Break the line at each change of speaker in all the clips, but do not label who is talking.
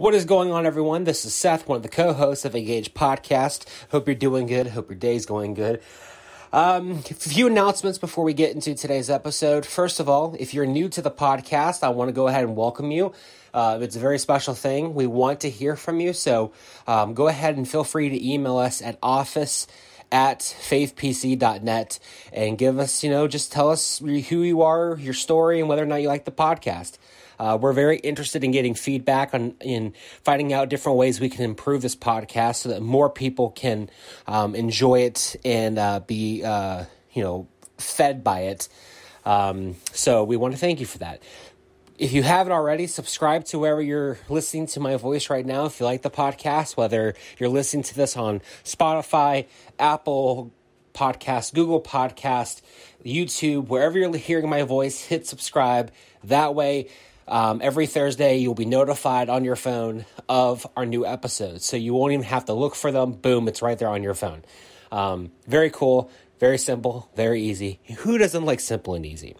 What is going on, everyone? This is Seth, one of the co-hosts of Engage Podcast. Hope you're doing good. Hope your day's going good. A few announcements before we get into today's episode. First of all, if you're new to the podcast, I want to go ahead and welcome you. It's a very special thing. We want to hear from you, so go ahead and feel free to email us at office@faithpc.net and give us, just tell us who you are, your story, and whether or not you like the podcast. We're very interested in getting feedback in finding out different ways we can improve this podcast so that more people can enjoy it and be fed by it. So we want to thank you for that. If you haven't already, subscribe to wherever you're listening to my voice right now. If you like the podcast, whether you're listening to this on Spotify, Apple Podcast, Google Podcast, YouTube, wherever you're hearing my voice, hit subscribe. That way, every Thursday, you'll be notified on your phone of our new episodes. So you won't even have to look for them. Boom, it's right there on your phone. Very cool, very simple, very easy. Who doesn't like simple and easy?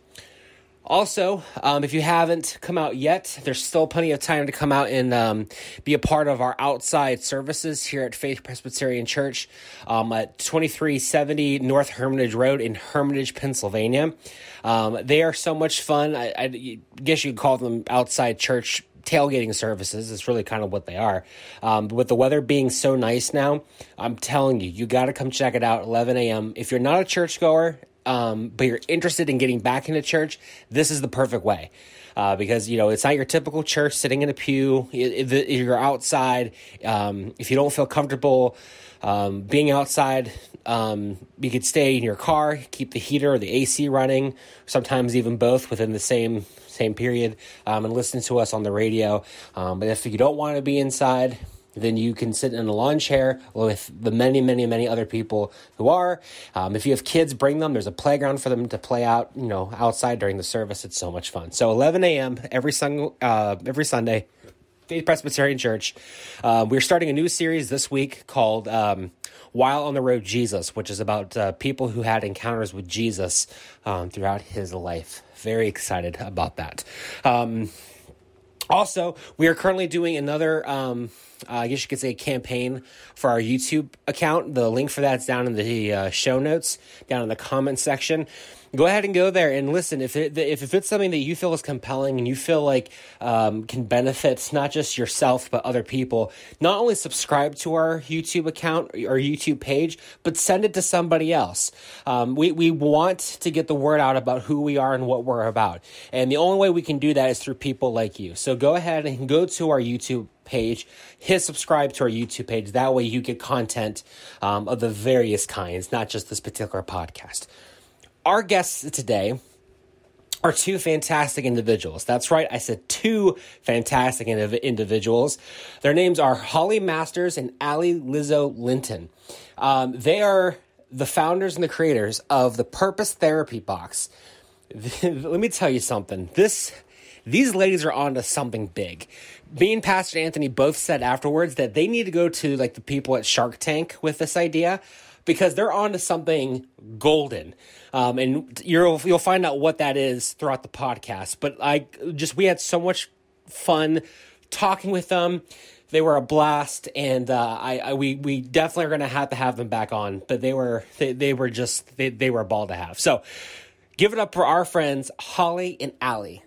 Also, if you haven't come out yet, there's still plenty of time to come out and be a part of our outside services here at Faith Presbyterian Church at 2370 North Hermitage Road in Hermitage, Pennsylvania. They are so much fun. I guess you could call them outside church tailgating services. It's really kind of what they are. With the weather being so nice now, I'm telling you, you got to come check it out, 11 a.m. If you're not a churchgoer, but you're interested in getting back into church, this is the perfect way. Because, it's not your typical church sitting in a pew. You're outside. If you don't feel comfortable being outside, you could stay in your car, keep the heater or the AC running, sometimes even both within the same period, and listen to us on the radio. But if you don't want to be inside, then you can sit in a lawn chair with the many, many, many other people who are. If you have kids, bring them. There's a playground for them to play out, outside during the service. It's so much fun. So 11 a.m. every Sunday, Faith Presbyterian Church. We're starting a new series this week called While on the Road Jesus, which is about people who had encounters with Jesus throughout his life. Very excited about that. Also, we are currently doing another, I guess you could say, campaign for our YouTube account. The link for that's down in the show notes, down in the comment section. Go ahead and go there and listen. If it's something that you feel is compelling and you feel like can benefit not just yourself but other people, not only subscribe to our YouTube account or YouTube page, but send it to somebody else. We want to get the word out about who we are and what we're about. And the only way we can do that is through people like you. So go ahead and go to our YouTube page, hit subscribe to our YouTube page. That way you get content of the various kinds, not just this particular podcast. Our guests today are two fantastic individuals. That's right, I said two fantastic individuals. Their names are Holly Masters and Izzo Linton. They are the founders and the creators of the Purpose Therapy Box. Let me tell you something. These ladies are on to something big. Me and Pastor Anthony both said afterwards that they need to go to the people at Shark Tank with this idea, because they're on to something golden. And you'll find out what that is throughout the podcast. But we had so much fun talking with them. They were a blast, and we definitely are going to have them back on. But they were a ball to have. So give it up for our friends Holly and Allie.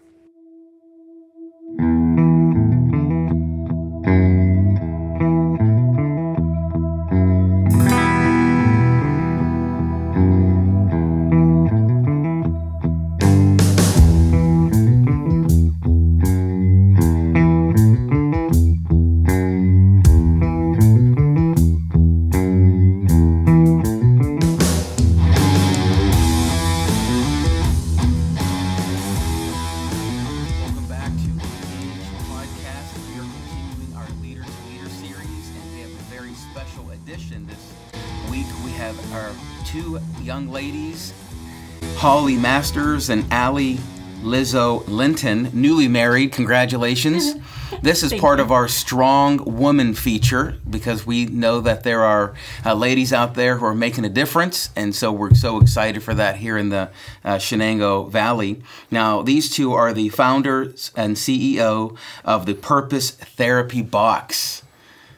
Holly Masters and Izzo Linton, newly married. Congratulations. This is part of our Strong Woman feature, because we know that there are ladies out there who are making a difference, and so we're so excited for that here in the Shenango Valley. Now, these two are the founders and CEO of the Purpose Therapy Box.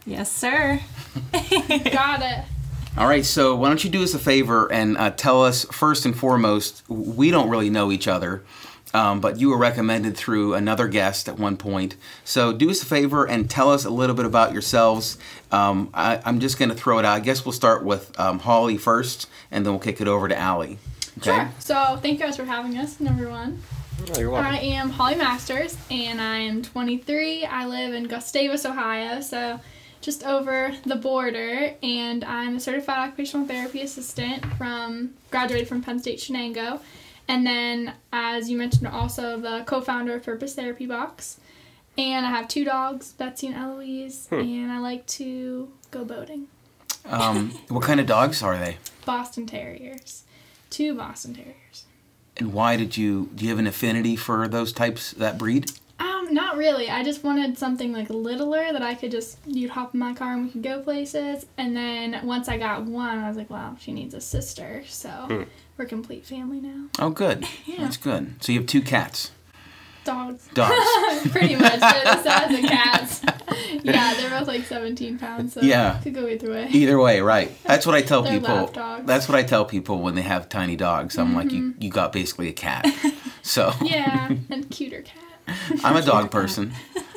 Yes, sir.
Got it.
All right, so why don't you do us a favor and tell us, first and foremost, we don't really know each other, but you were recommended through another guest at one point. So do us a favor and tell us a little bit about yourselves. I'm just going to throw it out. I guess we'll start with Holly first, and then we'll kick it over to Allie. Okay?
Sure. So thank you guys for having us, number one.
Oh, you're welcome.
I am Holly Masters, and I am 23. I live in Gustavus, Ohio, so just over the border, and I'm a certified occupational therapy assistant graduated from Penn State Shenango, and then, as you mentioned, also the co-founder of Purpose Therapy Box, and I have 2 dogs, Betsy and Eloise, and I like to go boating.
What kind of dogs are they?
Boston Terriers. 2 Boston Terriers.
And why do you have an affinity for those types, that breed?
Not really. I just wanted something like littler that I could you'd hop in my car and we could go places. And then once I got one, I was like, wow, she needs a sister. So we're a complete family now.
Oh, good.
Yeah.
That's good. So you have 2 cats.
Dogs.
Dogs.
Pretty much. They're the size of cats. Yeah, they're both like 17 pounds, so
Yeah.
could go either way.
Either way, right. That's what I tell
They're
people.
lap dogs.
That's what I tell people when they have tiny dogs. I'm like, you got basically a cat. So
Yeah, and cuter cat.
I'm a dog person.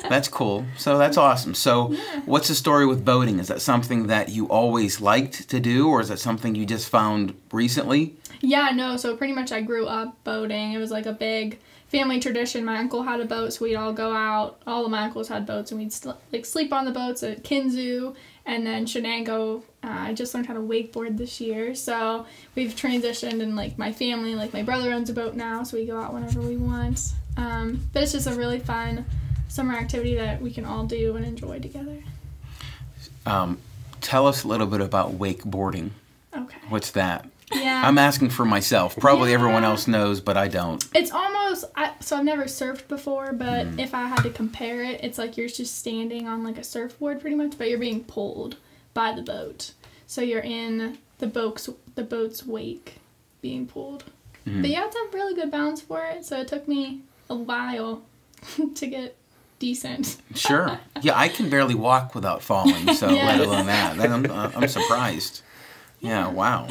That's cool. So that's awesome. So what's the story with boating? Is that something that you always liked to do, or is that something you just found recently?
Yeah, no, so pretty much I grew up boating. It was like a big family tradition. My uncle had a boat, so we'd all go out. All of my uncles had boats, and we'd sleep on the boats at Kinzu, and then Shenango. I just learned how to wakeboard this year, so we've transitioned, and like my family, like my brother owns a boat now, so we go out whenever we want. But it's just a really fun summer activity that we can all do and enjoy together.
Tell us a little bit about wakeboarding.
Okay.
What's that?
Yeah.
I'm asking for myself. Probably
Yeah.
everyone else knows, but I don't.
It's almost, so I've never surfed before, but if I had to compare it, it's like you're just standing on like a surfboard pretty much, but you're being pulled by the boat. So you're in the boat's wake being pulled. But you have to have really good balance for it, so it took me a while to get decent.
Sure. Yeah, I can barely walk without falling, so
Yes.
let alone that. I'm surprised. Yeah, wow.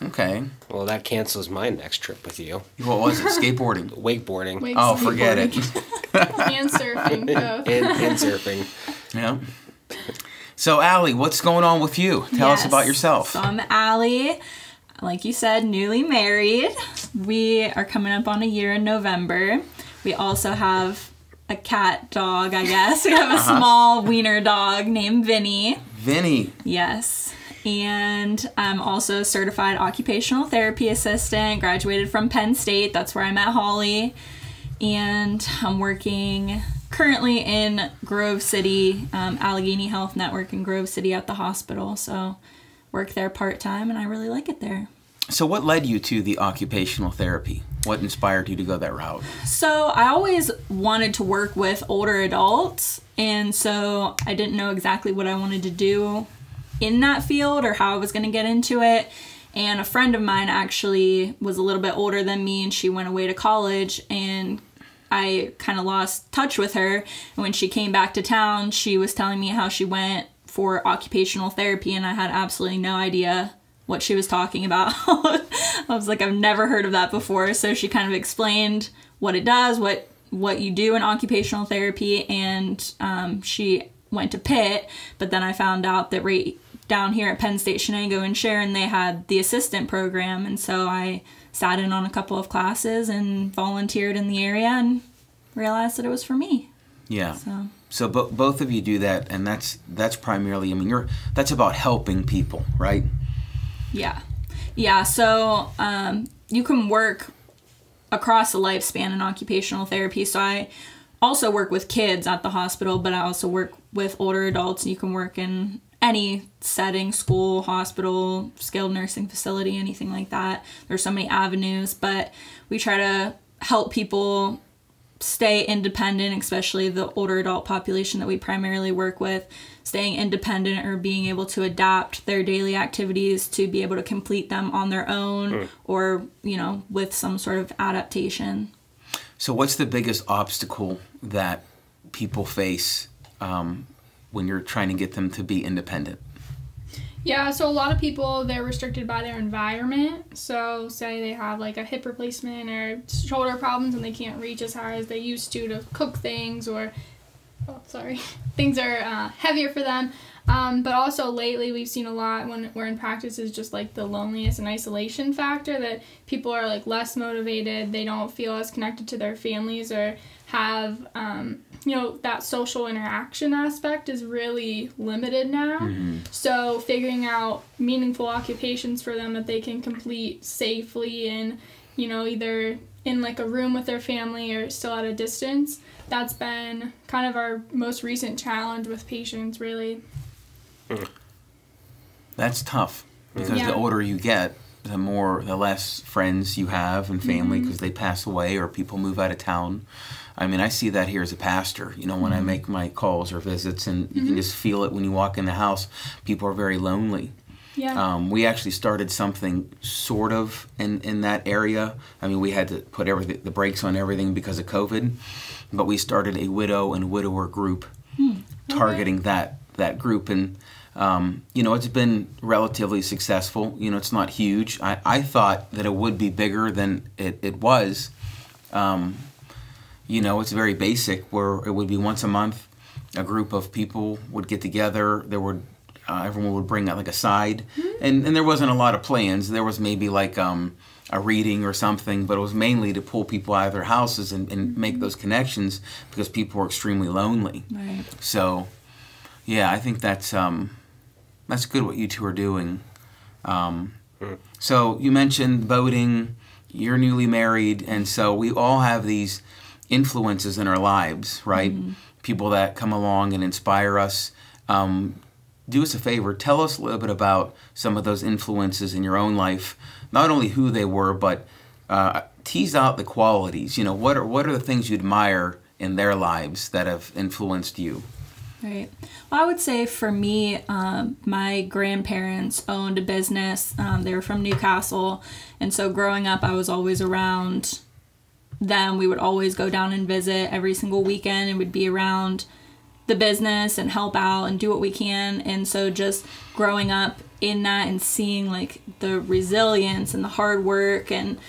Okay.
Well, that cancels my next trip with you.
What was it? Skateboarding?
Wakeboarding.
Wake
Oh, forget it.
and surfing, both.
And surfing.
Yeah. So, Allie, what's going on with you? Tell us about yourself.
So I'm Allie. Like you said, newly married. We are coming up on a year in November. We also have a cat dog, I guess. We have a small wiener dog named Vinny.
Vinny.
Yes. And I'm also a certified occupational therapy assistant, graduated from Penn State. That's where I met Holly. And I'm working currently in Grove City, Allegheny Health Network in Grove City at the hospital. So work there part-time, and I really like it there.
So what led you to the occupational therapy? What inspired you to go that route?
So I always wanted to work with older adults, and so I didn't know exactly what I wanted to do in that field or how I was going to get into it. And a friend of mine actually was a little bit older than me, and she went away to college, and I kind of lost touch with her. And when she came back to town, she was telling me how she went for occupational therapy, and I had absolutely no idea what she was talking about. I was like, I've never heard of that before. So she kind of explained what it does, what you do in occupational therapy, and she went to Pitt, but then I found out that right down here at Penn State Shenango and Sharon, they had the assistant program, and so I sat in on a couple of classes and volunteered in the area and realized that it was for me.
Yeah. So both of you do that, and that's primarily, I mean, that's about helping people, right?
Yeah. So you can work across the lifespan in occupational therapy. So I also work with kids at the hospital, but I also work with older adults. You can work in any setting, school, hospital, skilled nursing facility, anything like that. There's so many avenues, but we try to help people stay independent, especially the older adult population that we primarily work with, staying independent or being able to adapt their daily activities to be able to complete them on their own or, you know, with some sort of adaptation.
So what's the biggest obstacle that people face when you're trying to get them to be independent?
Yeah, so a lot of people, they're restricted by their environment. So say they have like a hip replacement or shoulder problems and they can't reach as hard as they used to cook things, or, things are heavier for them. But also lately we've seen a lot when we're in practice is just like the loneliness and isolation factor, that people are like less motivated, they don't feel as connected to their families or have, you know, that social interaction aspect is really limited now. Mm-hmm. So figuring out meaningful occupations for them that they can complete safely and, you know, either in like a room with their family or still at a distance, that's been kind of our most recent challenge with patients, really.
That's tough because the older you get, the less friends you have and family because they pass away or people move out of town. I mean, I see that here as a pastor, you know, when I make my calls or visits, and you can just feel it when you walk in the house. People are very lonely. Yeah. We actually started something sort of in that area. I mean, we had to put the brakes on everything because of COVID, but we started a widow and widower group targeting that group. And, you know, it's been relatively successful. You know, it's not huge. I thought that it would be bigger than it was. You know, it's very basic, where it would be once a month, a group of people would get together. There would everyone would bring out like a side, and there wasn't a lot of plans. There was maybe like a reading or something, but it was mainly to pull people out of their houses and make those connections because people were extremely lonely. Right. So, yeah, I think that's good what you two are doing. So you mentioned boating. You're newly married, and so we all have these influences in our lives, right? People that come along and inspire us. Do us a favor, tell us a little bit about some of those influences in your own life, not only who they were, but tease out the qualities. You know, what are the things you admire in their lives that have influenced you?
Right. Well, I would say for me, my grandparents owned a business. They were from Newcastle, and so growing up, I was always around them. We would always go down and visit every single weekend and would be around the business and help out and do what we can. And so just growing up in that and seeing like the resilience and the hard work and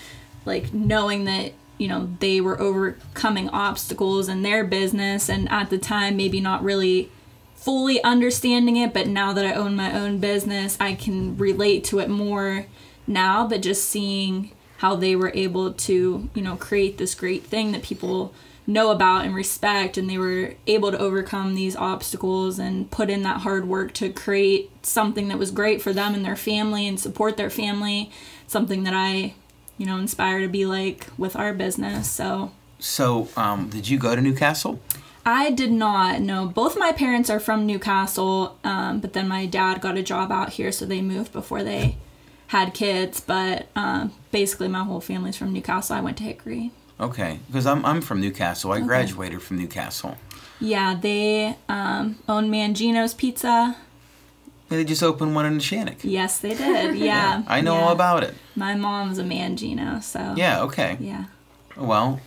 like knowing that, you know, they were overcoming obstacles in their business, and at the time maybe not really fully understanding it, but now that I own my own business, I can relate to it more now. But just seeing how they were able to, you know, create this great thing that people know about and respect, and they were able to overcome these obstacles and put in that hard work to create something that was great for them and their family and support their family, something that I, you know, inspire to be like with our business. So did you go to Newcastle? I did not. No, both my parents are from Newcastle, but then my dad got a job out here, so they moved before they had kids. But basically my whole family's from Newcastle. I went to Hickory. Okay, because I'm from Newcastle. I graduated from Newcastle. Yeah, they own Mangino's Pizza.
They just opened one in Shannock.
Yes, they did. Yeah.
I know all about it.
My mom's a Mangino, so.
Yeah, okay.
Yeah.
Well,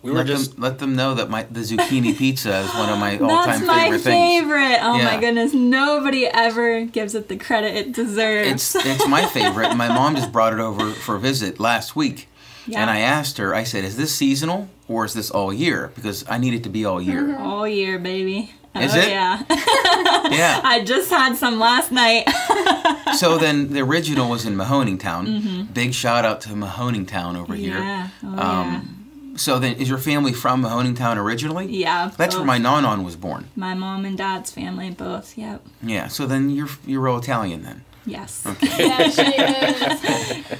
let them know that the zucchini pizza is one of my all-time favorite things.
That's my favorite. Oh my goodness, nobody ever gives it the credit it deserves.
It's my favorite. My mom just brought it over for a visit last week. Yeah. And I asked her, I said, is this seasonal or is this all year? Because I need it to be all year.
All year, baby.
Is it?
Yeah.
Yeah.
I just had some last night.
So then the original was in Mahoningtown. Mm-hmm. Big shout out to Mahoningtown over here.
Yeah. Oh,
So then, is your family from Mahoningtown originally?
Yeah.
That's where my non was born.
My mom and dad's family, both. Yep.
Yeah. So then you're real Italian then.
Yes.
Okay.
Yeah, she is.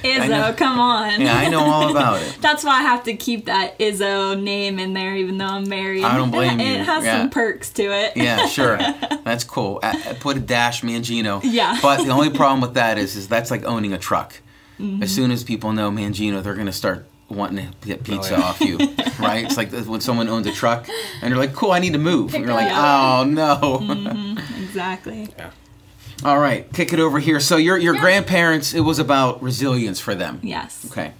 Izzo, come on.
Yeah, I know all about it.
That's why I have to keep that Izzo name in there, even though I'm married.
I don't blame you.
It has some perks to it.
Yeah, sure. That's cool. I put a dash Mangino.
Yeah.
But the only problem with that is that's like owning a truck. Mm-hmm. As soon as people know Mangino, they're going to start wanting to get pizza off you, right? It's like when someone owns a truck and they're like, cool, I need to move. And you're like, oh, no.
Exactly.
Yeah.
All right, kick it over here. So your grandparents, it was about resilience for them.
Yes.
Okay.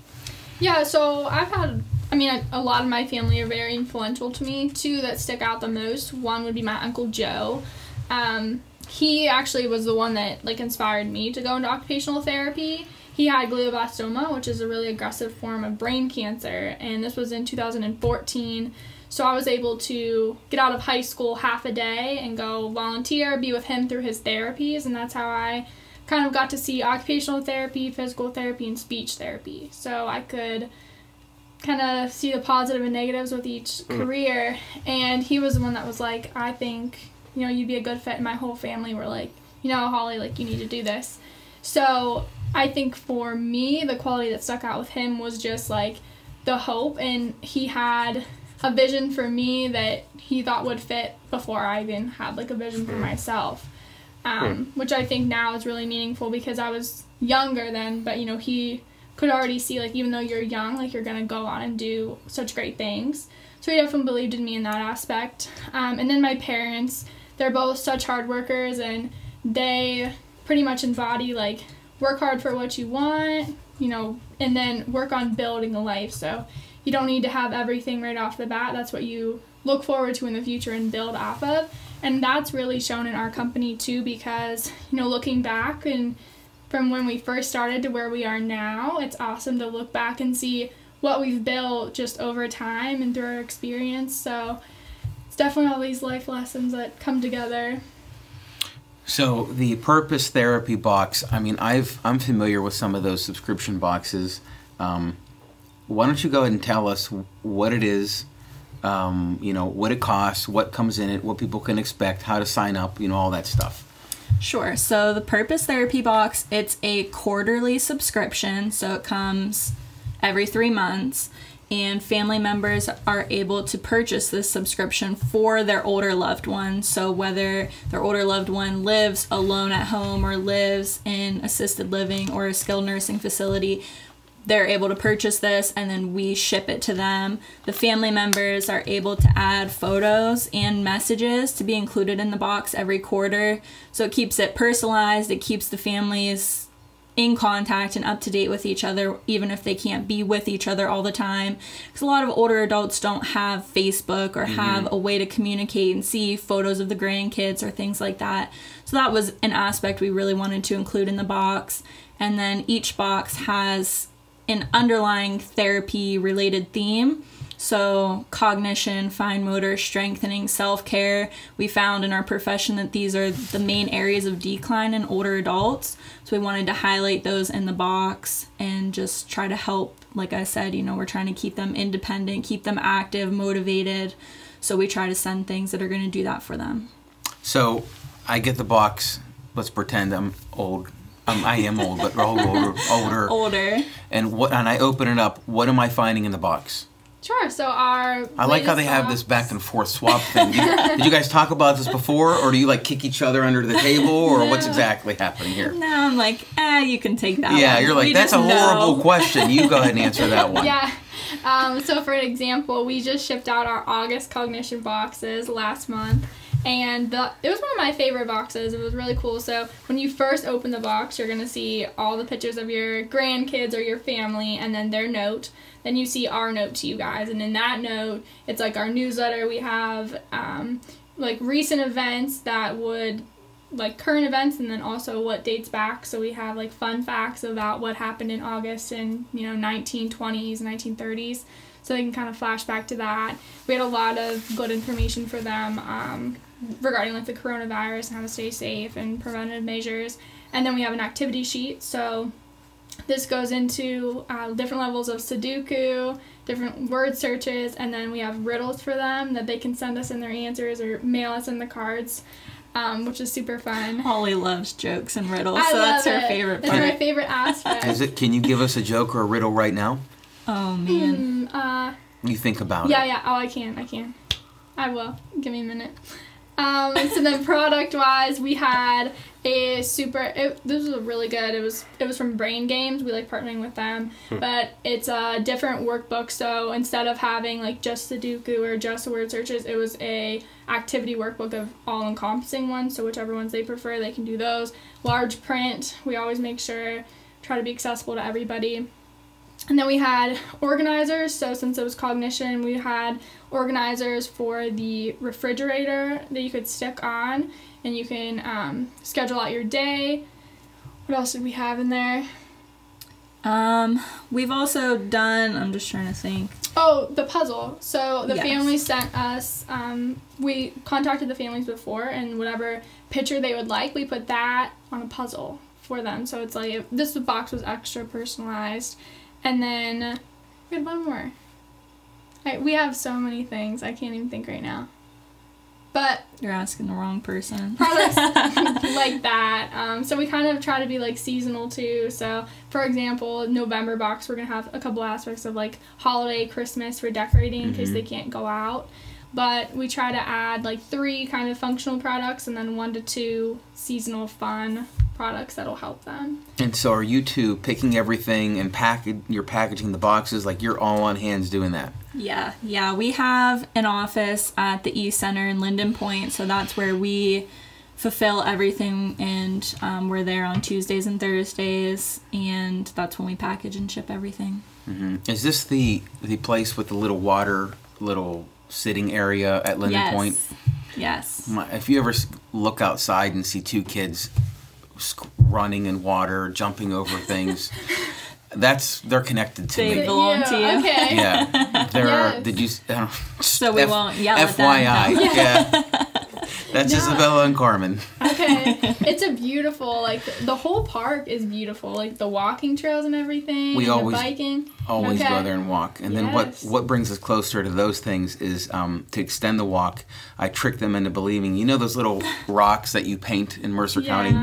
Yeah, so a lot of my family are very influential to me. Two that stick out the most. One would be my Uncle Joe. He actually was the one that inspired me to go into occupational therapy. He had glioblastoma, which is a really aggressive form of brain cancer, and this was in 2014. So I was able to get out of high school half a day and go volunteer, be with him through his therapies, and that's how I kind of got to see occupational therapy, physical therapy, and speech therapy. So I could kind of see the positive and negatives with each career. And he was the one that was like, I think, you'd be a good fit. And my whole family were like, Holly, you need to do this. So I think for me, the quality that stuck out with him was just the hope, and he had a vision for me that he thought would fit before I even had a vision for myself, which I think now is really meaningful because I was younger then, but he could already see even though you're young, you're gonna go on and do such great things. So he definitely believed in me in that aspect. And then my parents, they're both such hard workers, and they pretty much embody work hard for what you want, and then work on building a life. So you don't need to have everything right off the bat. That's what you look forward to in the future and build off of. And that's really shown in our company too, because, looking back and from when we first started to where we are now, it's awesome to look back and see what we've built just over time and through our experience. So it's definitely all these life lessons that come together.
So the Purpose Therapy box, I'm familiar with some of those subscription boxes. Why don't you go ahead and tell us what it is, what it costs, what comes in it, what people can expect, how to sign up, all that stuff.
Sure. So the Purpose Therapy box, it's a quarterly subscription, so it comes every 3 months, and family members are able to purchase this subscription for their older loved one. So whether their older loved one lives alone at home or lives in assisted living or a skilled nursing facility, they're able to purchase this, and then we ship it to them. The family members are able to add photos and messages to be included in the box every quarter. So it keeps it personalized. It keeps the families in contact and up to date with each other, even if they can't be with each other all the time. Because a lot of older adults don't have Facebook or have a way to communicate and see photos of the grandkids or things like that. So that was an aspect we really wanted to include in the box. And then each box has an underlying therapy related theme. So cognition, fine motor, strengthening, self-care. We found in our profession that these are the main areas of decline in older adults. So we wanted to highlight those in the box and just try to help, like I said, we're trying to keep them independent, keep them active, motivated. So we try to send things that are going to do that for them.
So I get the box. Let's pretend I'm old. I am old, but older. And I open it up. What am I finding in the box?
Sure. So I
like how they have this back and forth swap thing. Did you guys talk about this before, or do you kick each other under the table, or what's exactly happening here?
No, I'm like, you can take that one.
Yeah, you're like, that's a horrible question. You go ahead and answer that one.
Yeah. So for an example, we just shipped out our August cognition boxes last month. And it was one of my favorite boxes. It was really cool. So when you first open the box, you're going to see all the pictures of your grandkids or your family, and then their note. Then you see our note to you guys. And in that note, it's our newsletter. We have recent events that would, current events, and then also what dates back. So we have fun facts about what happened in August in 1920s, 1930s. So they can kind of flash back to that. We had a lot of good information for them regarding the coronavirus and how to stay safe and preventative measures. And then we have an activity sheet. So this goes into different levels of Sudoku, different word searches, and then we have riddles for them that they can send us in their answers or mail us in the cards, which is super fun.
Holly loves jokes and riddles, so that's her favorite part.
It's my favorite aspect.
Can you give us a joke or a riddle right now?
Oh, man.
You think about it.
Yeah. Oh, I can. I will. Give me a minute. So then product-wise, we had This was really good. It was from Brain Games. We like partnering with them, but it's a different workbook. So instead of having like just Sudoku or just the word searches, it was a activity workbook of all encompassing ones. So whichever ones they prefer, they can do those. Large print. We always make sure try to be accessible to everybody. And then we had organizers. So since it was cognition, we had organizers for the refrigerator that you could stick on, and you can schedule out your day. What else did we have in there?
We've also done, I'm just trying to think.
Oh, the puzzle. So the
Yes.
family sent us, we contacted the families before, and whatever picture they would like, we put that on a puzzle for them. So it's like, this box was extra personalized. And then we had one more. We have so many things, I can't even think right now. But
You're asking the wrong person.
products like that. So we kind of try to be like seasonal too. So for example, November box, we're gonna have a couple aspects of like holiday, Christmas for decorating in case they can't go out. But we try to add like 3 kind of functional products and then 1 to 2 seasonal fun products that'll help them.
And so are you two picking everything and you're packaging the boxes, like you're all on hands doing that?
Yeah. We have an office at the East Center in Linden Point, so that's where we fulfill everything, and we're there on Tuesdays and Thursdays, and that's when we package and ship everything.
Is this the place with the little sitting area at Linden Point?
Yes.
If you ever look outside and see 2 kids running in water, jumping over things, they're connected to
They
me.
belong to you.
Okay.
Yeah, there are.
Yes.
Did you?
So we won't yell at them.
FYI,
No.
yeah. That's
No.
Isabella and Carmen.
Okay. It's a beautiful, like, the whole park is beautiful. Like, the walking trails and everything.
We
and
always-
the biking.
Always
Okay.
go there and walk. And then
Yes.
what brings us closer to those things is to extend the walk. I trick them into believing, you know those little rocks that you paint in Mercer County?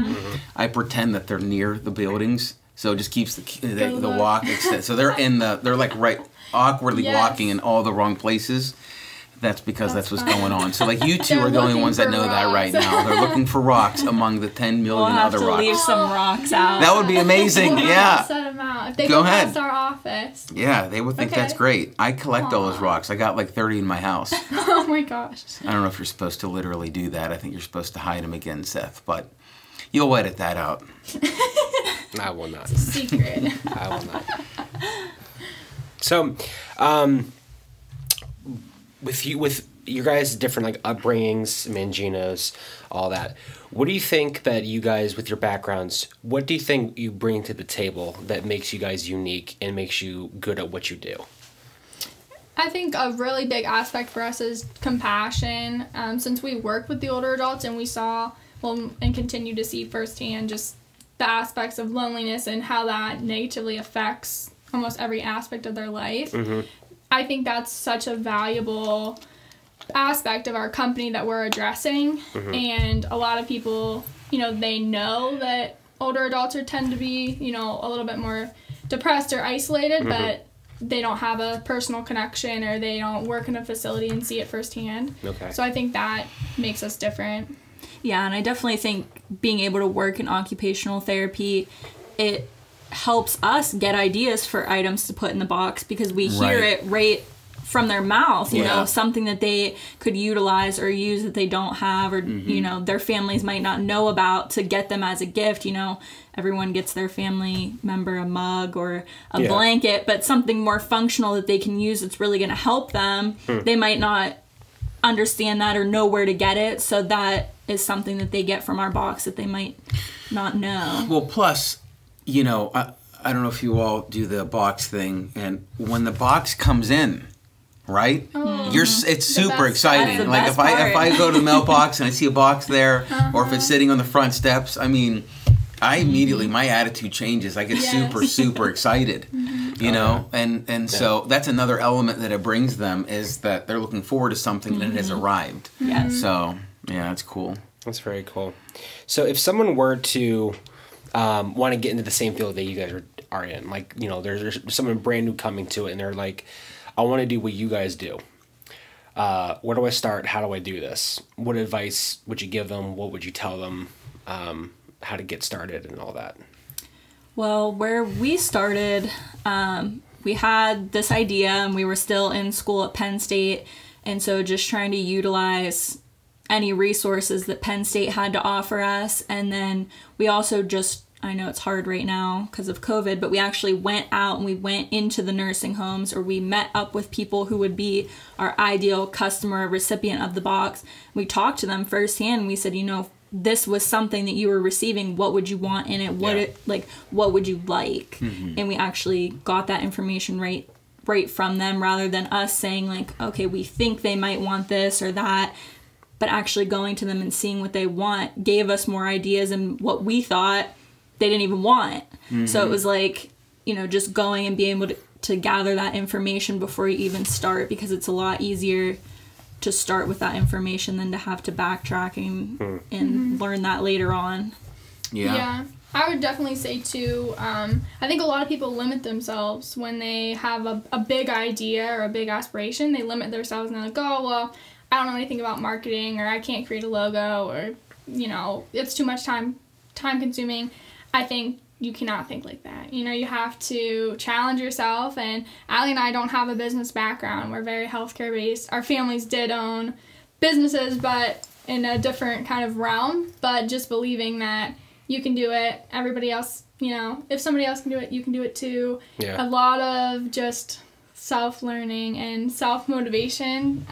I pretend that they're near the buildings, so it just keeps the walk extended. So they're like right awkwardly
Yes.
walking in all the wrong places. That's because that's what's going on. So like you two
They're
are the only
looking
ones that
for
know that right
rocks.
now. They're looking for rocks among the 10 million
We'll have
other
to
rocks.
leave some rocks out.
That would be amazing.
We'll
Yeah.
set them out. If they
Go
go
ahead.
past our office.
Yeah, they would think
Okay.
that's great. I collect all those rocks. I got like 30 in my house.
Oh my gosh.
I don't know if you're supposed to literally do that. I think you're supposed to hide them again, Seth. But you'll edit that out.
I will not.
Secret.
I will not. So, with your guys' different like upbringings, Manginos, all that, what do you think that you guys, with your backgrounds, what do you think you bring to the table that makes you guys unique and makes you good at what you do?
I think a really big aspect for us is compassion. Since we work with the older adults and we saw, and continue to see firsthand just the aspects of loneliness and how that negatively affects almost every aspect of their life. I think that's such a valuable aspect of our company that we're addressing. And a lot of people, they know that older adults tend to be, a little bit more depressed or isolated, but they don't have a personal connection or they don't work in a facility and see it firsthand.
Okay.
So I think that makes us different.
Yeah, and I definitely think being able to work in occupational therapy, it helps us get ideas for items to put in the box because we hear it right from their mouth, you know, something that they could utilize or use that they don't have or, their families might not know about to get them as a gift. Everyone gets their family member a mug or a blanket, but something more functional that they can use that's really going to help them. They might not understand that or know where to get it. So that is something that they get from our box that they might not know.
Well, plus, I don't know if you all do the box thing, and when the box comes in, right? It's super
best.
exciting.
That's the
Like
best
if I
part.
go to the mailbox and I see a box there, or if it's sitting on the front steps, I mean, I immediately my attitude changes. I get super excited, know, and so that's another element that it brings them is that they're looking forward to something and it has arrived.
Yes.
So yeah, that's cool.
That's very cool. So if someone were to want to get into the same field that you guys are in, like, there's someone brand new coming to it and they're like, I want to do what you guys do. Where do I start? How do I do this? What advice would you give them? What would you tell them? how to get started and all that?
Well, where we started, we had this idea and we were still in school at Penn State. And so just trying to utilize any resources that Penn State had to offer us. And then we also just, I know it's hard right now because of COVID, but we actually went out and we went into the nursing homes, or we met up with people who would be our ideal customer recipient of the box. We talked to them firsthand and we said, this was something that you were receiving. What would you want in it? What would you like? And we actually got that information right from them, rather than us saying like, okay, we think they might want this or that, but actually going to them and seeing what they want gave us more ideas and what we thought they didn't even want. So it was like, just going and being able to gather that information before you even start, because it's a lot easier to start with that information than to have to backtrack and learn that later on.
Yeah. I would definitely say too, I think a lot of people limit themselves when they have a big idea or a big aspiration. They limit themselves and they're like, oh, well, I don't know anything about marketing, or I can't create a logo, or, it's too much time consuming. I think you cannot think like that. You have to challenge yourself. And Allie and I don't have a business background. We're very healthcare based. Our families did own businesses, but in a different kind of realm. But just believing that you can do it. Everybody else, if somebody else can do it, you can do it too.
Yeah.
A lot of just self-learning and self-motivation.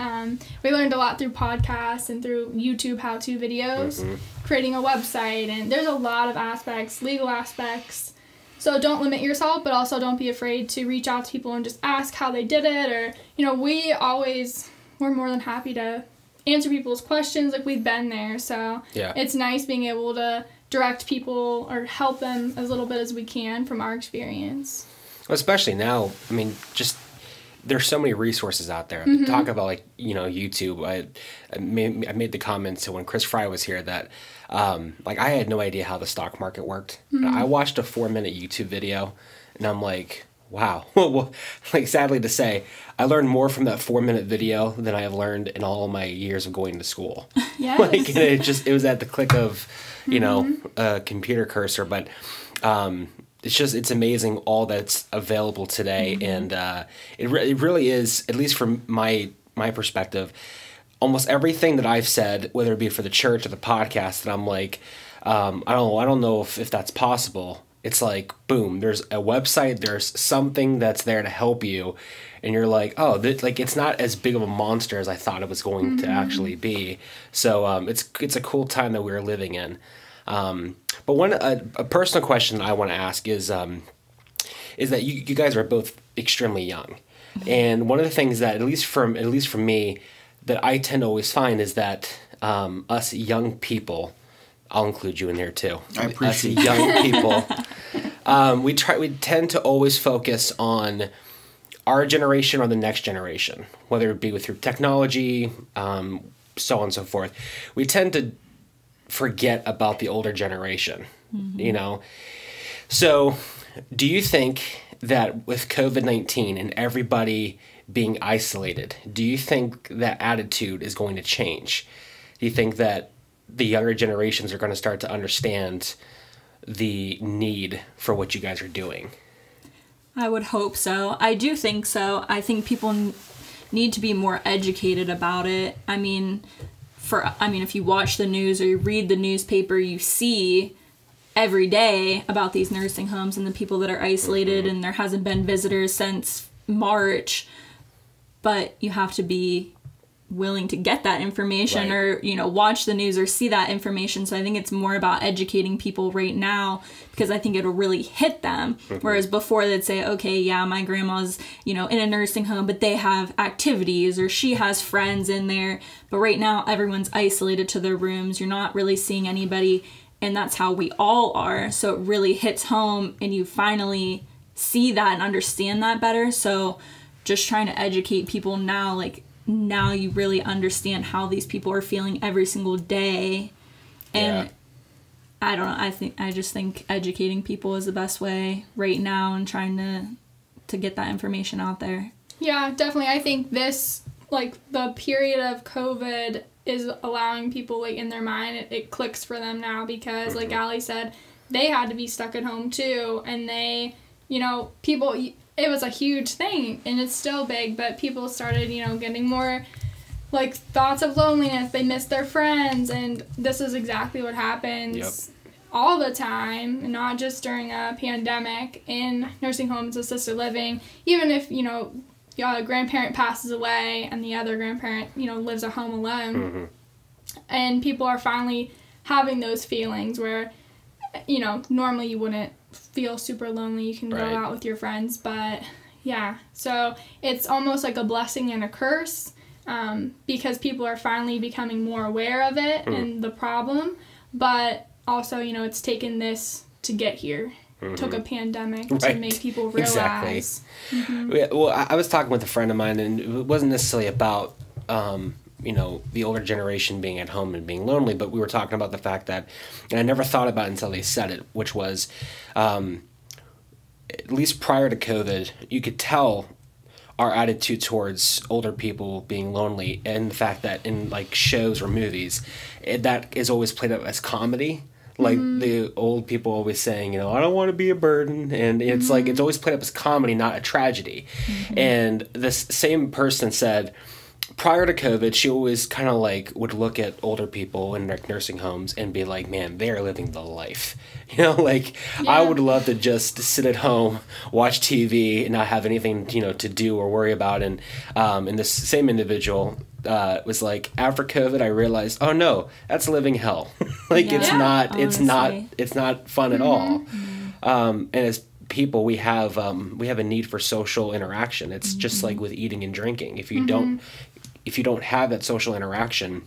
We learned a lot through podcasts and through YouTube how-to videos, creating a website, and there's a lot of aspects, legal aspects. So don't limit yourself, but also don't be afraid to reach out to people and just ask how they did it, or, we're more than happy to answer people's questions, like we've been there. So it's nice being able to direct people or help them as little bit as we can from our experience.
Well, especially now, there's so many resources out there. Talk about YouTube. I made the comment to when Chris Fry was here that I had no idea how the stock market worked. I watched a 4-minute YouTube video and I'm like, wow. Well, sadly to say, I learned more from that 4-minute video than I have learned in all my years of going to school.
Yes.
It was at the click of a computer cursor, but it's amazing all that's available today. And it really is, at least from my perspective, almost everything that I've said, whether it be for the church or the podcast, that I'm like, I don't know if that's possible. It's like, boom, there's a website, there's something that's there to help you, and you're like, oh, it's not as big of a monster as I thought it was going to actually be. So it's a cool time that we're living in. But a personal question I want to ask is that you guys are both extremely young, and one of the things that at least for me that I tend to always find is that us young people, I'll include you in there too.
I appreciate
us young people. We tend to always focus on our generation or the next generation, whether it be through technology, so on and so forth. We tend to forget about the older generation, So do you think that with COVID-19 and everybody being isolated, do you think that attitude is going to change? Do you think that the younger generations are going to start to understand the need for what you guys are doing?
I would hope so. I do think so. I think people need to be more educated about it. If you watch the news or you read the newspaper, you see every day about these nursing homes and the people that are isolated, and there hasn't been visitors since March. But you have to be willing to get that information, or watch the news or see that information. So I think it's more about educating people right now, because I think it'll really hit them. Whereas before they'd say, okay, yeah, my grandma's in a nursing home, but they have activities, or she has friends in there. But right now everyone's isolated to their rooms. You're not really seeing anybody, and that's how we all are. So it really hits home, and you finally see that and understand that better. So just trying to educate people now, now you really understand how these people are feeling every single day. And I don't know, I just think educating people is the best way right now, and trying to get that information out there.
Yeah, definitely. I think this, the period of COVID is allowing people, like, in their mind, it clicks for them now because, like Allie said, they had to be stuck at home too, and they, you know, people, it was a huge thing, and it's still big, but people started, you know, getting more, like, thoughts of loneliness. They missed their friends, and this is exactly what happens all the time, not just during a pandemic, in nursing homes, assisted living. Even if, you know, a grandparent passes away and the other grandparent, you know, lives at home alone, and people are finally having those feelings where, you know, normally you wouldn't feel super lonely. You can go out with your friends, but yeah, so it's almost like a blessing and a curse, because people are finally becoming more aware of it and the problem, but also, you know, it's taken this to get here. Took a pandemic to make people realize.
Well, I was talking with a friend of mine, and it wasn't necessarily about you know, the older generation being at home and being lonely, but we were talking about the fact that, and I never thought about it until they said it, which was, at least prior to COVID, you could tell our attitude towards older people being lonely, and the fact that in, like, shows or movies, that is always played up as comedy. Like, the old people always saying, you know, I don't want to be a burden. And it's like, it's always played up as comedy, not a tragedy. And this same person said, prior to COVID, she always kind of, like, would look at older people in, like, nursing homes and be like, man, they're living the life. You know, like, I would love to just sit at home, watch TV, and not have anything, you know, to do or worry about. And this same individual was like, after COVID, I realized, oh no, that's living hell. Like, it's not fun at all. And as people, we have a need for social interaction. It's just like with eating and drinking. If you don't have that social interaction,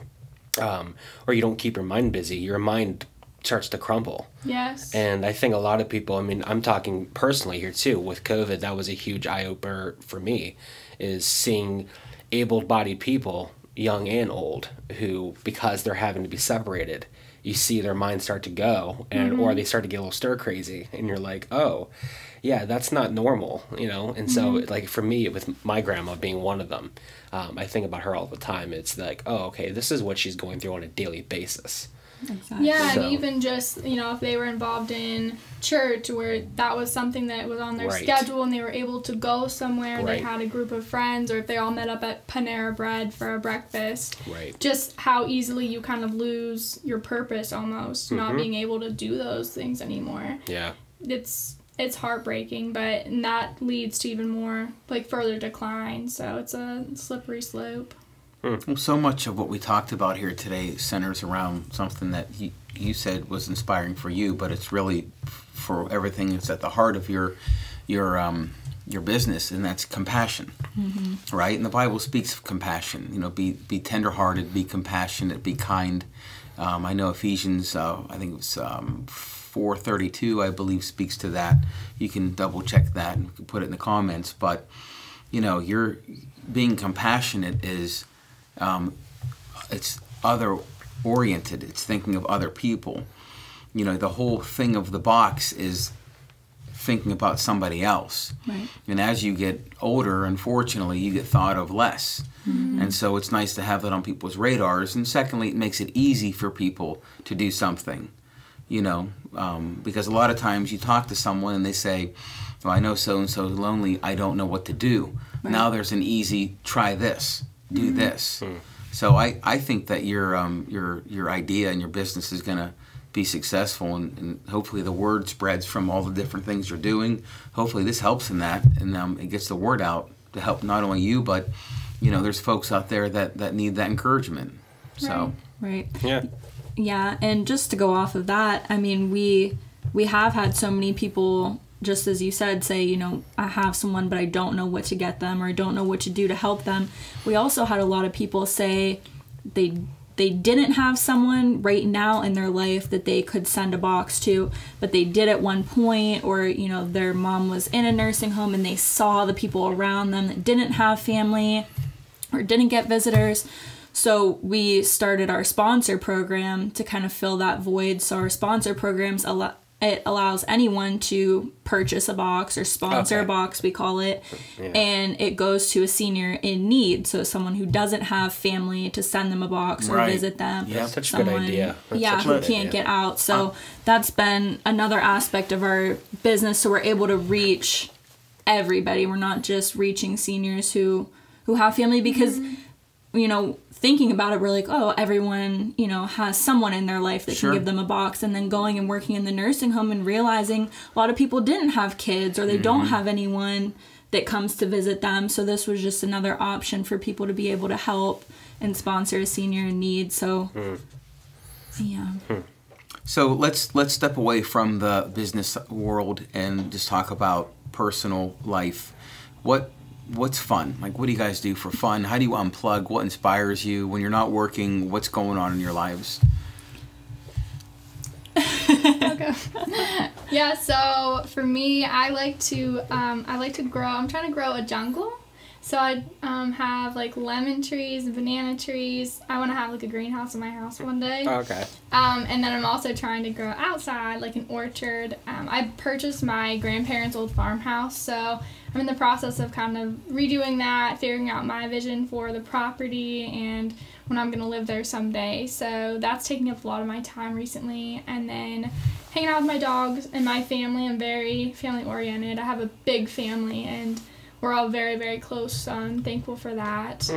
or you don't keep your mind busy, your mind starts to crumble.
Yes.
And I think a lot of people, I mean, I'm talking personally here too, with COVID, that was a huge eye-opener for me, is seeing able-bodied people, young and old, who, because they're having to be separated, you see their minds start to go, and or they start to get a little stir crazy, and you're like, oh, yeah, that's not normal, you know? And so, like, for me, with my grandma being one of them, I think about her all the time. It's like, oh, okay, this is what she's going through on a daily basis.
Exactly.
Yeah, and even just, you know, if they were involved in church where that was something that was on their schedule and they were able to go somewhere, they had a group of friends, or if they all met up at Panera Bread for a breakfast, just how easily you kind of lose your purpose almost, not being able to do those things anymore.
Yeah.
It's heartbreaking, but that leads to even more, like, further decline, so it's a slippery slope.
Well, so much of what we talked about here today centers around something that you said was inspiring for you, but it's really for everything that's at the heart of your business, and that's compassion, right? And the Bible speaks of compassion. You know, be tenderhearted, be compassionate, be kind. I know Ephesians, I think it was 4:32, I believe, speaks to that. You can double check that and put it in the comments. But you know, you're being compassionate is. It's other oriented. It's thinking of other people. You know, the whole thing of the box is thinking about somebody else. Right. And as you get older, unfortunately, you get thought of less. And so it's nice to have that on people's radars. And secondly, it makes it easy for people to do something. You know, because a lot of times you talk to someone and they say, well, I know so-and-so is lonely. I don't know what to do. Right. Now there's an easy, try this. Do this. So I think that your idea and your business is going to be successful, and hopefully the word spreads from all the different things you're doing. Hopefully this helps in that, and it gets the word out to help not only you, but you know, there's folks out there that need that encouragement. So
Yeah, and just to go off of that, I mean, we have had so many people, just as you said, say, you know, I have someone, but I don't know what to get them, or I don't know what to do to help them. We also had a lot of people say they didn't have someone right now in their life that they could send a box to, but they did at one point, or, you know, their mom was in a nursing home and they saw the people around them that didn't have family or didn't get visitors. So we started our sponsor program to kind of fill that void. So our sponsor programs it allows anyone to purchase a box or sponsor a box, we call it, and it goes to a senior in need. So someone who doesn't have family to send them a box or visit them.
Yeah, that's such a good idea.
Who can't get out. So that's been another aspect of our business. So we're able to reach everybody. We're not just reaching seniors who have family because, you know, thinking about it, we're like, oh, everyone, you know, has someone in their life that can give them a box, and then going and working in the nursing home and realizing a lot of people didn't have kids or they don't have anyone that comes to visit them. So this was just another option for people to be able to help and sponsor a senior in need. So, yeah.
So let's step away from the business world and just talk about personal life. What's fun? Like, what do you guys do for fun? How do you unplug? What inspires you when you're not working? What's going on in your lives?
Okay. Yeah, so for me, I like to grow. I'm trying to grow a jungle. So I have like lemon trees and banana trees. I want to have like a greenhouse in my house one day.
Okay.
And then I'm also trying to grow outside, like an orchard. I purchased my grandparents' old farmhouse, so I'm in the process of kind of redoing that, figuring out my vision for the property and when I'm going to live there someday. So that's taking up a lot of my time recently. And then hanging out with my dogs and my family. I'm very family-oriented. I have a big family, and we're all very, very close, so I'm thankful for that.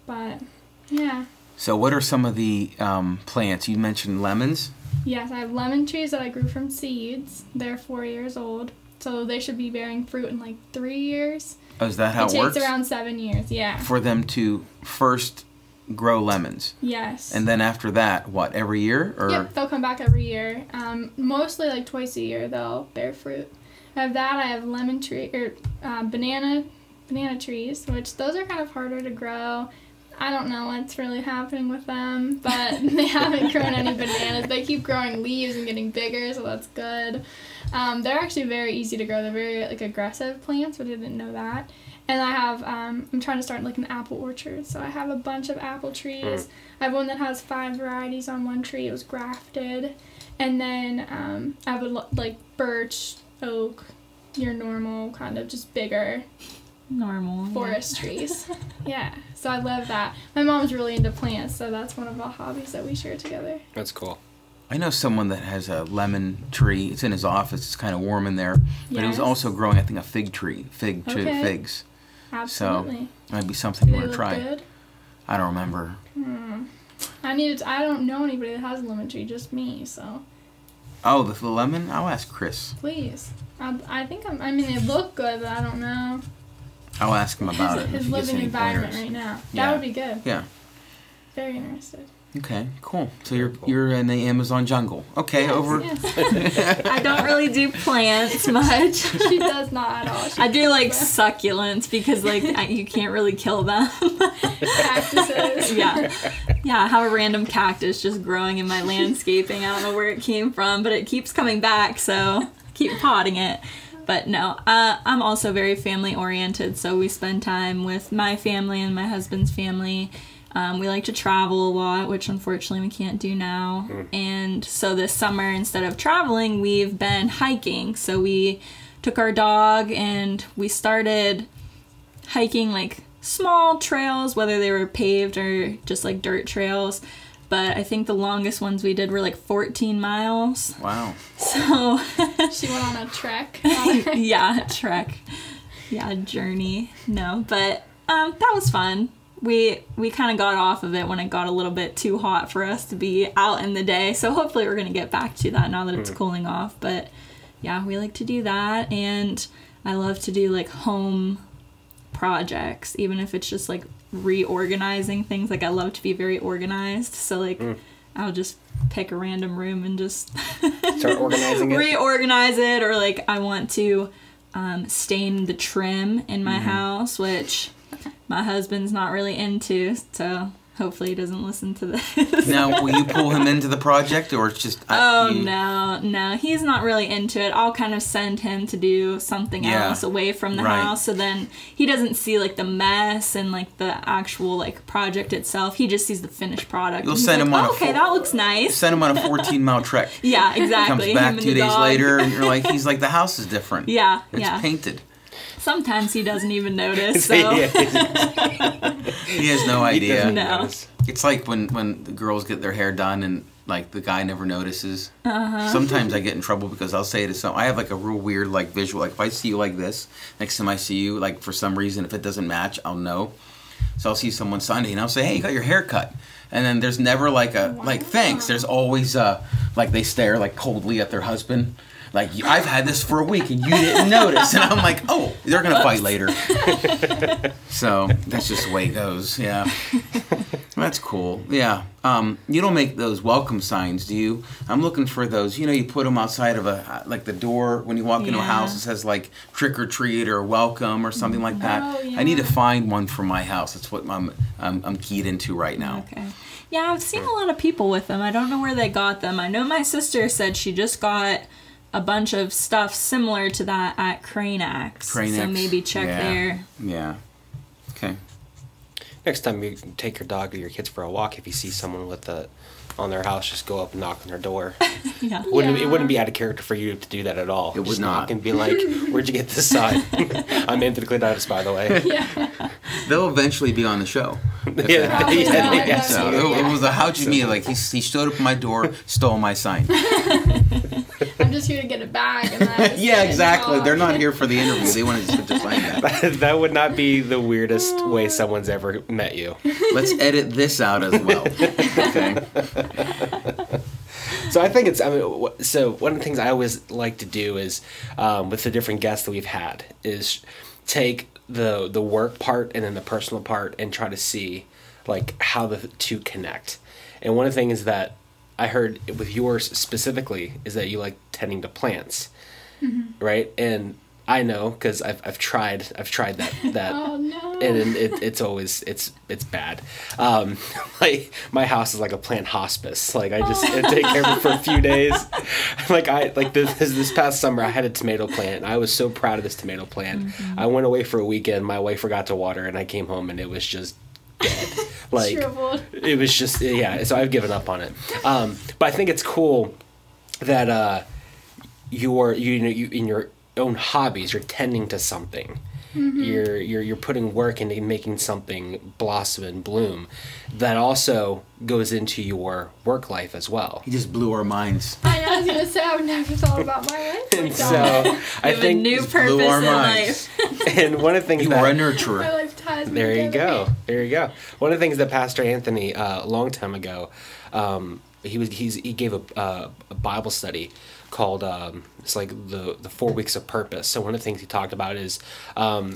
But, yeah.
So what are some of the plants? You mentioned lemons.
Yes, I have lemon trees that I grew from seeds. They're 4 years old, so they should be bearing fruit in like 3 years.
Oh, is that how it works?
It takes around 7 years, yeah.
For them to first grow lemons.
Yes.
And then after that, what, every year? Or?
Yep, they'll come back every year. Mostly like twice a year they'll bear fruit. I have that. I have lemon tree or banana trees, which those are kind of harder to grow. I don't know what's really happening with them, but they haven't grown any bananas. They keep growing leaves and getting bigger, so that's good. They're actually very easy to grow. They're very like aggressive plants, but I didn't know that. And I have I'm trying to start like an apple orchard, so I have a bunch of apple trees. I have one that has 5 varieties on one tree. It was grafted, and then I have like birch, oak, your normal kind of just bigger forest trees. Yeah, so I love that. My mom's really into plants, so that's one of our hobbies that we share together.
That's cool.
I know someone that has a lemon tree. It's in his office. It's kind of warm in there. But he was also growing, I think, a fig tree. Figs.
Absolutely.
So might be something you want to
look
try.
Good?
I don't remember.
I don't know anybody that has a lemon tree, just me, so.
Oh, the lemon? I'll ask Chris.
Please. I think I mean, they look good, but I don't know.
I'll ask him about it.
His living environment right now.
Yeah.
That would be good.
Yeah.
Very interested.
Okay, cool. So you're in the Amazon jungle. Okay,
Yes,
over.
yes.
I don't really do plants much.
She does not at all.
I do like succulents because like you can't really kill them.
Cactuses.
Yeah. I have a random cactus just growing in my landscaping. I don't know where it came from, but it keeps coming back, so keep potting it. But no, I'm also very family oriented, so we spend time with my family and my husband's family. We like to travel a lot, which unfortunately we can't do now. And so this summer, instead of traveling, we've been hiking. So we took our dog and we started hiking like small trails, whether they were paved or just like dirt trails. But I think the longest ones we did were like 14 miles.
Wow.
So
She went on a trek.
yeah, trek. Yeah, journey. No, but that was fun. We kind of got off of it when it got a little bit too hot for us to be out in the day. So hopefully we're going to get back to that now that it's cooling off. But yeah, we like to do that. And I love to do like home projects, even if it's just like reorganizing things. Like I love to be very organized. So like I'll just pick a random room and just
Start organizing it.
reorganize it. Or like I want to stain the trim in my house, which my husband's not really into, so Hopefully he doesn't listen to this.
Now, will you pull him into the project, or it's just...
No. He's not really into it. I'll kind of send him to do something else away from the house, so then he doesn't see, like, the mess and, like, the actual, like, project itself. He just sees the finished product.
You'll send him on
okay, that looks nice.
Send him on a 14-mile trek.
Yeah, exactly.
Comes back 2 days later, and you're like, he's like, the house is different.
Yeah,
It's painted.
Sometimes he doesn't even notice, so...
He has no idea.
No.
It's like when the girls get their hair done and, like, the guy never notices. Sometimes I get in trouble because I'll say to I have, like, a real weird, like, visual. Like, if I see you like this, next time I see you, like, for some reason, if it doesn't match, I'll know. So I'll see someone Sunday, and I'll say, hey, you got your hair cut. And then there's never, like, like, thanks. There's always, like, they stare, like, coldly at their husband. Like, I've had this for a week and you didn't notice. And I'm like, oh, they're going to fight later. So that's just the way it goes. Yeah. That's cool. Yeah. You don't make those welcome signs, do you? I'm looking for those. You know, you put them outside of like the door when you walk into a house. It says like trick or treat or welcome or something like that.
Oh, yeah.
I need to find one for my house. That's what I'm keyed into right now.
Okay. Yeah, I've seen a lot of people with them. I don't know where they got them. I know my sister said she just got a bunch of stuff similar to that at Cranex. So maybe check there.
Yeah. Okay.
Next time you take your dog or your kids for a walk, if you see someone with on their house, just go up and knock on their door.
Yeah.
It wouldn't be out of character for you to do that at all.
It would
just
not.
Knock and be like, "Where'd you get this sign?" I'm Anthony Cleditis, by the way.
Yeah.
They'll eventually be on the show.
Yeah.
So it was a how'd you meet? Like he showed up at my door, stole my sign.
I'm just here to get a bag. And then
Yeah, exactly. They're not here for the interview. They want to just find that.
That would not be the weirdest way someone's ever met you.
Let's edit this out as well. Okay.
So I think so one of the things I always like to do is, with the different guests that we've had, is take the work part and then the personal part and try to see like how the two connect. And one of the things that I heard with yours specifically is that you like tending to plants, right? And I know because I've tried that.
Oh no!
And it's always it's bad. Like my house is like a plant hospice. Like I take care of it for a few days. This past summer I had a tomato plant and I was so proud of this tomato plant. I went away for a weekend. My wife forgot to water and I came home and it was just dead. Like it was just so I've given up on it. But I think it's cool that you in your own hobbies you're tending to something. You're putting work into making something blossom and bloom that also goes into your work life as well.
He just blew our minds.
I was gonna say I've never thought about my life.
And so I think
a new purpose in life.
And one of the things
you were a nurturer.
My life ties me
There you
together.
go. One of the things that Pastor Anthony a long time ago, he gave a Bible study called it's like the 4 weeks of purpose. So one of the things he talked about is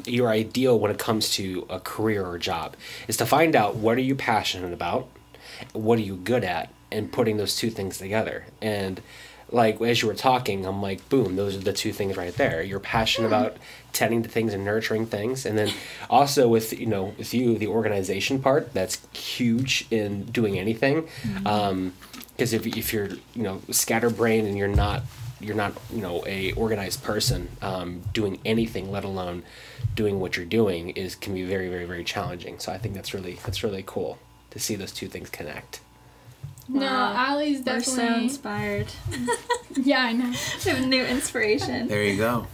your ideal when it comes to a career or job is to find out what are you passionate about, what are you good at, and putting those two things together. And like as you were talking, I'm like, boom, those are the two things right there. You're passionate about tending to things and nurturing things, and then also with you the organization part, that's huge in doing anything. Because if you're scatterbrained and you're not a organized person, doing anything, let alone doing what you're doing, can be very, very, very challenging. So I think that's really cool to see those two things connect.
No, Allie's
We're so
definitely
inspired.
Yeah, I know.
We have new inspiration.
There you go.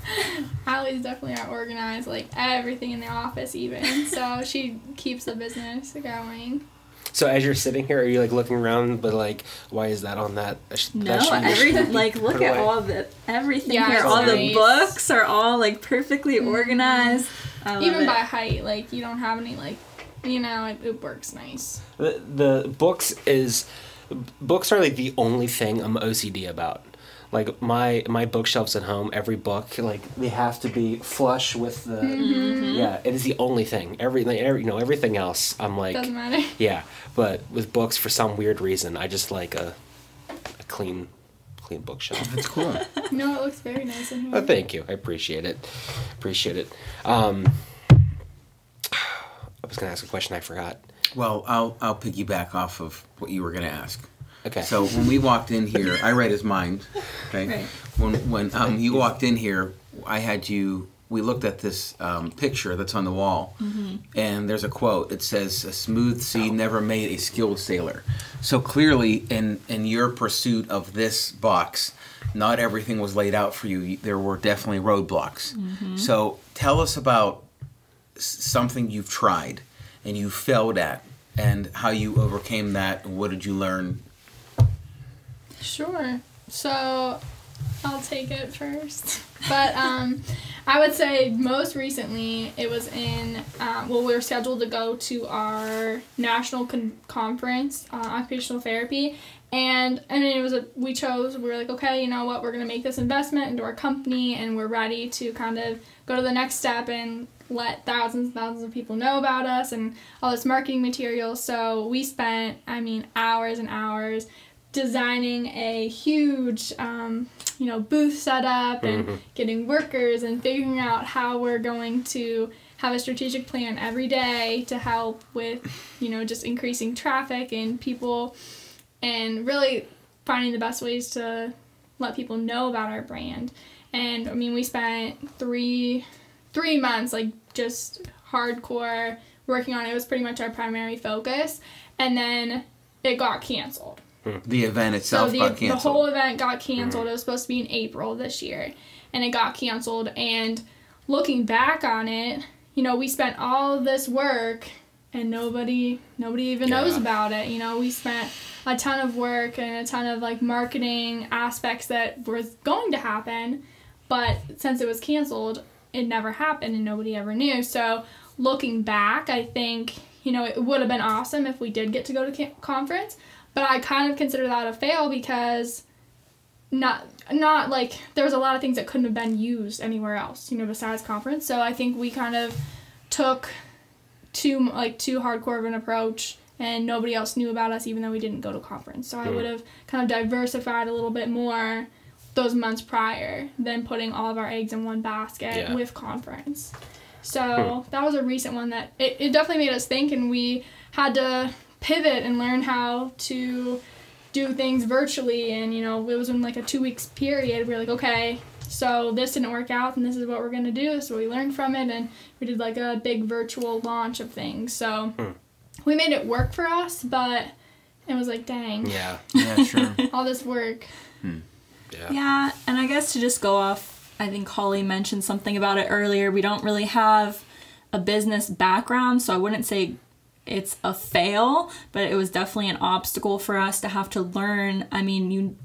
Allie's definitely organized, like everything in the office even. So she keeps the business going.
So as you're sitting here, are you like looking around, but like, why is that on that?
No, look at all everything
Yeah,
here.
it's
All the
nice.
books are all like perfectly organized. I love
Even
it.
by height, like you don't have any like, it works nice.
The books are like the only thing I'm OCD about. Like my bookshelves at home, every book, like they have to be flush with the it is the only thing. Everything else I'm like
Doesn't matter.
Yeah, but with books for some weird reason I just like a clean bookshelf.
That's cool.
No, it looks very nice in here.
Oh, thank you. I appreciate it. I was gonna ask a question I forgot.
Well, I'll piggyback off of what you were going to ask.
Okay.
So when we walked in here, I read his mind. Okay.
Right.
When you walked in here, I had you. We looked at this picture that's on the wall, and there's a quote. It says, "A smooth sea never made a skilled sailor." So clearly, in your pursuit of this box, not everything was laid out for you. There were definitely roadblocks. So tell us about something you've tried and you failed at, and how you overcame that, and what did you learn?
Sure. So I'll take it first. But I would say most recently it was in, we were scheduled to go to our national conference, occupational therapy. And I mean, we were like, okay, you know what, we're going to make this investment into our company, and we're ready to kind of go to the next step and let thousands and thousands of people know about us and all this marketing material. So we spent, hours and hours designing a huge, booth setup and getting workers and figuring out how we're going to have a strategic plan every day to help with, just increasing traffic and people, and really finding the best ways to let people know about our brand. And we spent three months, like, just hardcore working on it. It was pretty much our primary focus. And then it got canceled.
The event itself got canceled.
The whole event got canceled. It was supposed to be in April this year, and it got canceled. And looking back on it, we spent all of this work, and nobody even knows about it. We spent a ton of work and a ton of, like, marketing aspects that was going to happen, but since it was canceled, it never happened and nobody ever knew. So looking back, I think, it would have been awesome if we did get to go to conference, but I kind of consider that a fail because not like there was a lot of things that couldn't have been used anywhere else, besides conference. So I think we kind of took too hardcore of an approach, and nobody else knew about us even though we didn't go to conference. So I would have kind of diversified a little bit more those months prior than putting all of our eggs in one basket with conference. So that was a recent one that it definitely made us think, and we had to pivot and learn how to do things virtually. And it was in like a 2 weeks period. We were like, okay, so this didn't work out, and this is what we're going to do. So we learned from it, and we did like a big virtual launch of things. So we made it work for us, but it was like, dang.
Yeah,
sure.
All this work.
Yeah, and I guess to just go off, I think Holly mentioned something about it earlier. We don't really have a business background, so I wouldn't say it's a fail, but it was definitely an obstacle for us to have to learn.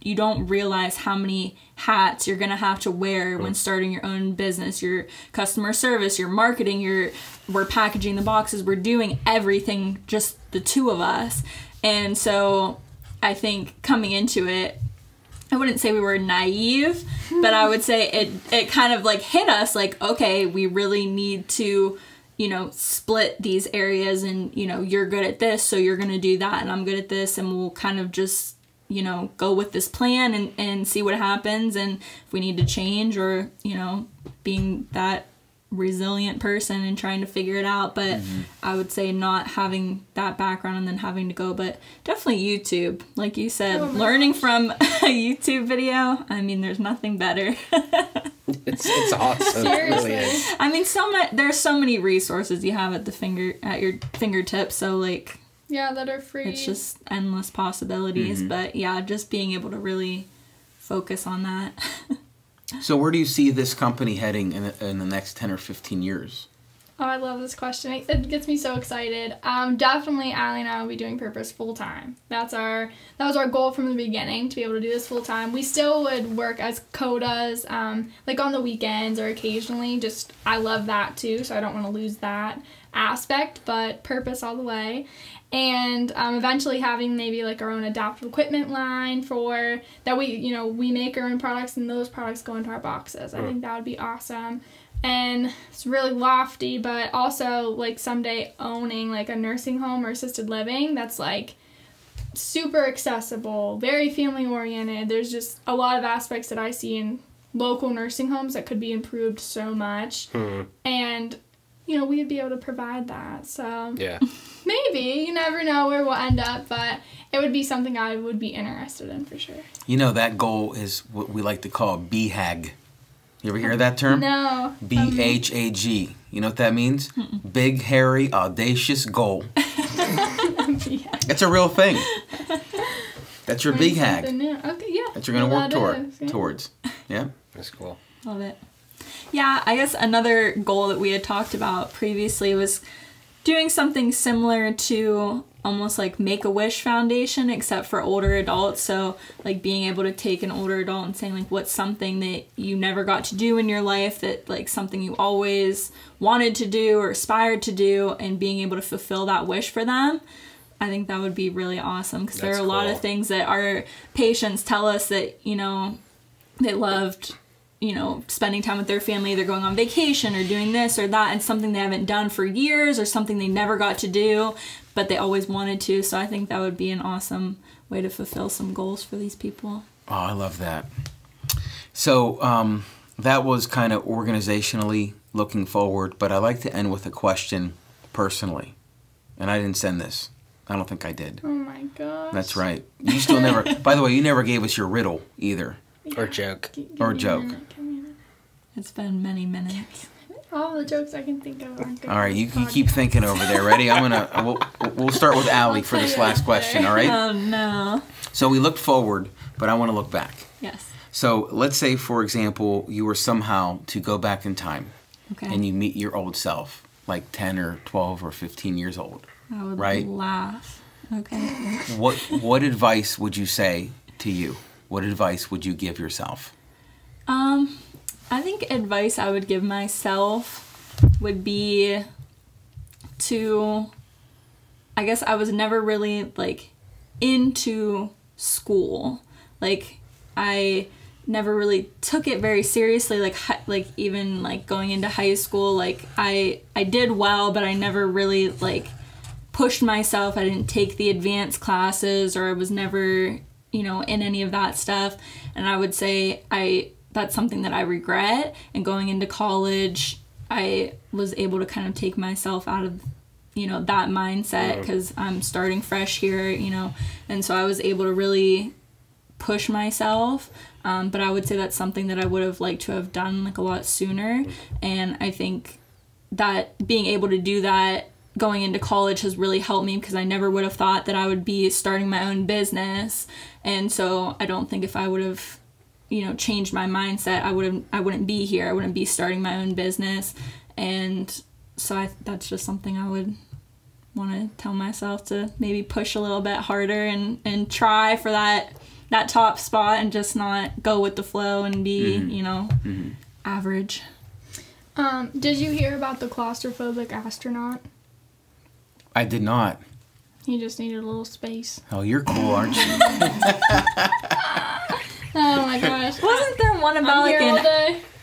You don't realize how many hats you're going to have to wear when starting your own business. Your customer service, your marketing, we're packaging the boxes, we're doing everything, just the two of us. And so I think coming into it, I wouldn't say we were naive, but I would say it kind of like hit us like, okay, we really need to, split these areas, and, you're good at this, so you're going to do that, and I'm good at this, and we'll kind of just, go with this plan and see what happens, and if we need to change, or, being that resilient person and trying to figure it out. But I would say not having that background and then having to go, but definitely YouTube, like you said, learning from a YouTube video. There's nothing better.
It's awesome. It really is.
There's so many resources you have at your fingertips. So like,
that are free.
It's just endless possibilities. But yeah, just being able to really focus on that.
So where do you see this company heading in the next 10 or 15 years?
Oh, I love this question. It gets me so excited. Definitely, Allie and I will be doing Purpose full time. That was our goal from the beginning, to be able to do this full time. We still would work as co-does, like on the weekends or occasionally. Just, I love that too, so I don't want to lose that aspect. But Purpose all the way. And eventually having maybe like our own adaptive equipment line for that we make our own products, and those products go into our boxes. I think that would be awesome. And it's really lofty, but also like someday owning like a nursing home or assisted living that's like super accessible, very family oriented. There's just a lot of aspects that I see in local nursing homes that could be improved so much. And we'd be able to provide that. So
Yeah.
maybe, you never know where we'll end up, but it would be something I would be interested in for sure.
That goal is what we like to call BHAG. You ever hear that term?
No.
BHAG. You know what that means? Big, hairy, audacious goal. It's a real thing. That's your big hag.
Okay, yeah.
That you're going to work towards. Yeah.
That's cool.
Love it. Yeah, I guess another goal that we had talked about previously was doing something similar to almost like Make-A-Wish Foundation, except for older adults. So like being able to take an older adult and saying like, what's something that you never got to do in your life, that like something you always wanted to do or aspired to do, and being able to fulfill that wish for them. I think that would be really awesome, because there are a lot of things that our patients tell us that, they loved, spending time with their family, either going on vacation or doing this or that, and something they haven't done for years or something they never got to do, but they always wanted to. So I think that would be an awesome way to fulfill some goals for these people.
Oh, I love that. So that was kind of organizationally looking forward, but I like to end with a question personally. And I didn't send this. I don't think I did.
Oh my gosh.
That's right. You still never, by the way, you never gave us your riddle either.
Or joke.
Or joke.
It's been many minutes.
All the jokes I can think of aren't good.
All right, you keep thinking over there. Ready? We'll start with Allie for this last question, all right?
Oh, no.
So we looked forward, but I want to look back.
Yes.
So let's say, for example, you were somehow to go back in time.
Okay.
And you meet your old self, like 10 or 12 or 15 years old.
I would
right?
laugh. Okay.
What advice would you say to you? What advice would you give yourself?
I think advice I would give myself would be to, I guess I was never really like into school. Like I never really took it very seriously, like even like going into high school, like I did well, but I never really like pushed myself. I didn't take the advanced classes, or I was never, in any of that stuff. And I would say that's something that I regret. And going into college, I was able to kind of take myself out of, that mindset, because I'm starting fresh here, and so I was able to really push myself. But I would say that's something that I would have liked to have done like a lot sooner. And I think that being able to do that going into college has really helped me, because I never would have thought that I would be starting my own business. And so I don't think if I would have, changed my mindset, I wouldn't be here. I wouldn't be starting my own business. And so that's just something I would want to tell myself, to maybe push a little bit harder and try for that top spot, and just not go with the flow and be, average.
Did you hear about the claustrophobic astronaut?
I did not.
He just needed a little space.
Oh, you're cool, aren't you?
Oh my gosh.
Wasn't there one about like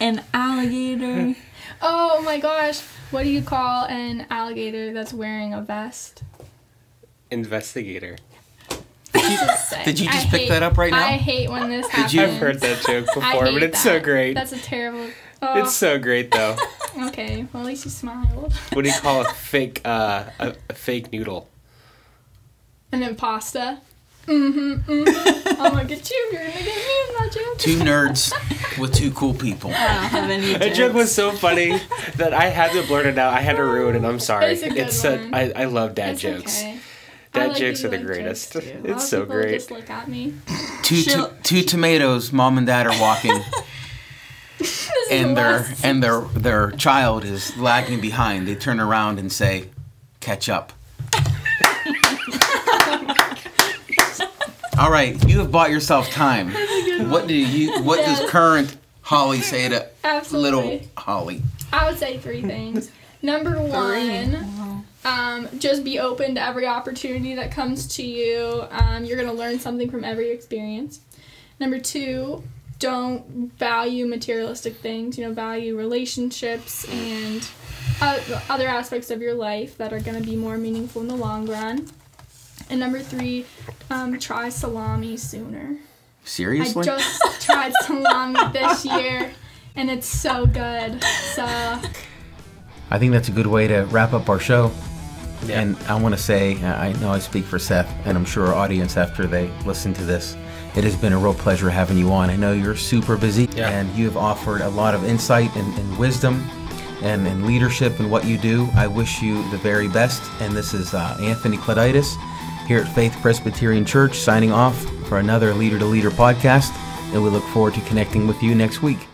an alligator?
Oh my gosh. What do you call an alligator that's wearing a vest?
Investigator.
Did you just pick that up right now?
I hate when this happens.
I've heard that joke before, but it's so great.
That's a terrible...
It's so great, though.
Okay, well, at least you smiled.
What do you call a fake noodle?
An impasta. I'm gonna get you. You're gonna get me in that joke.
Two nerds with two cool people.
I don't have any jokes.
That joke was so funny that I had to blurt it out. I had to ruin it. I'm sorry.
It's a good one.
I love dad
It's
jokes.
Okay.
Dad jokes are the greatest. It's so great.
Just look at me.
Two tomatoes. Mom and dad are walking, and their child is lagging behind. They turn around and say, "Catch up." All right, you have bought yourself time. What does current Holly say to little Holly?
I would say 3 things. Number 1, just be open to every opportunity that comes to you. You're going to learn something from every experience. Number 2, don't value materialistic things. Value relationships and other aspects of your life that are going to be more meaningful in the long run. And number 3, try salami sooner.
Seriously?
I just tried salami this year, and it's so good. So
I think that's a good way to wrap up our show.
Yeah.
And I want to say, I know I speak for Seth, and I'm sure our audience after they listen to this, it has been a real pleasure having you on. I know you're super busy, and you have offered a lot of insight and wisdom and leadership in what you do. I wish you the very best. And this is Anthony Clauditis here at Faith Presbyterian Church signing off for another Leader to Leader podcast. And we look forward to connecting with you next week.